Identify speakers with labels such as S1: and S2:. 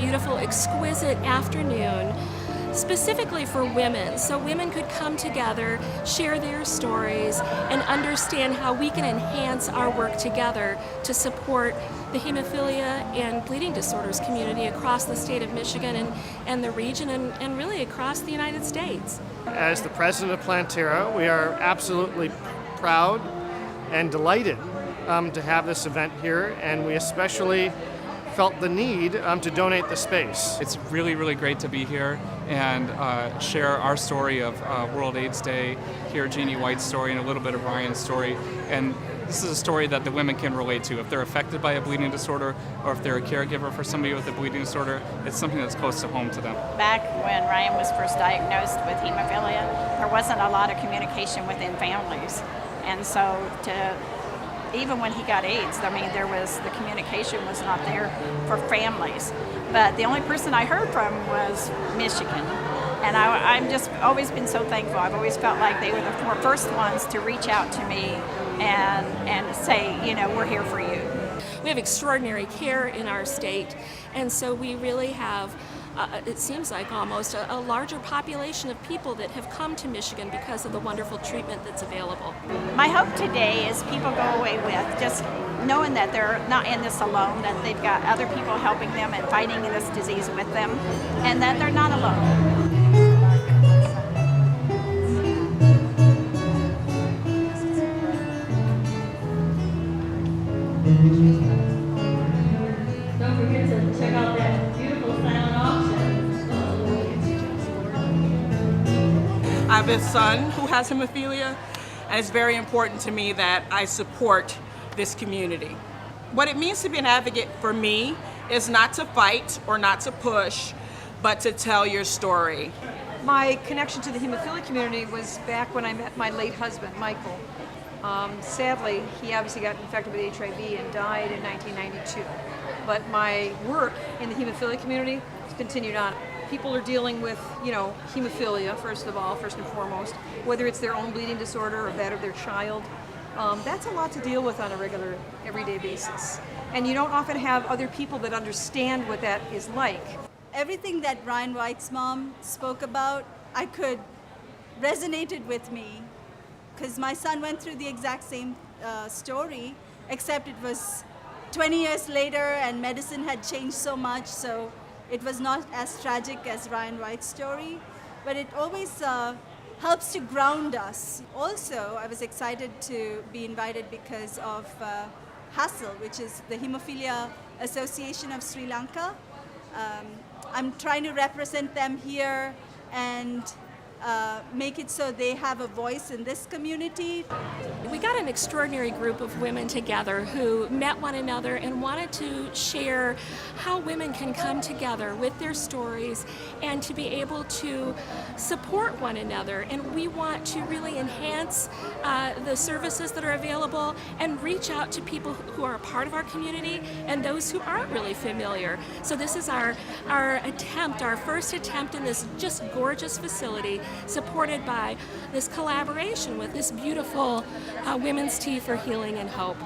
S1: beautiful, exquisite afternoon specifically for women, so women could come together, share their stories, and understand how we can enhance our work together to support the hemophilia and bleeding disorders community across the state of Michigan and the region and really across the United States.
S2: As the president of Planterra, we are absolutely proud and delighted to have this event here, and we especially felt the need to donate the space.
S3: It's really, really great to be here and share our story of World AIDS Day, hear Jeannie White's story and a little bit of Ryan's story. And this is a story that the women can relate to. If they're affected by a bleeding disorder or if they're a caregiver for somebody with a bleeding disorder, it's something that's close to home to them.
S4: Back when Ryan was first diagnosed with hemophilia, there wasn't a lot of communication within families. And so even when he got AIDS, I mean, the communication was not there for families. But the only person I heard from was Michigan. And I've just always been so thankful. I've always felt like they were the first ones to reach out to me and say, you know, we're here for you.
S1: We have extraordinary care in our state, and so we really have it seems like almost a larger population of people that have come to Michigan because of the wonderful treatment that's available.
S4: My hope today is people go away with just knowing that they're not in this alone, that they've got other people helping them and fighting this disease with them, and that they're not alone.
S5: Don't forget to check out that beautiful silent auction.
S6: I have a son who has hemophilia, and it's very important to me that I support this community. What it means to be an advocate for me is not to fight or not to push, but to tell your story.
S7: My connection to the hemophilia community was back when I met my late husband, Michael. Sadly, he obviously got infected with HIV and died in 1992. But my work in the hemophilia community has continued on. People are dealing with, hemophilia, first and foremost, whether it's their own bleeding disorder or that of their child. That's a lot to deal with on a regular, everyday basis. And you don't often have other people that understand what that is like.
S8: Everything that Ryan White's mom spoke about, resonated with me, because my son went through the exact same story, except it was 20 years later and medicine had changed so much, so it was not as tragic as Ryan White's story, but it always helps to ground us. Also, I was excited to be invited because of HASL, which is the Hemophilia Association of Sri Lanka. I'm trying to represent them here and make it so they have a voice in this community.
S1: We got an extraordinary group of women together who met one another and wanted to share how women can come together with their stories and to be able to support one another. And we want to really enhance the services that are available and reach out to people who are a part of our community and those who aren't really familiar. So this is our first attempt in this just gorgeous facility, supported by this collaboration with this beautiful Women's Tea for Healing and Hope.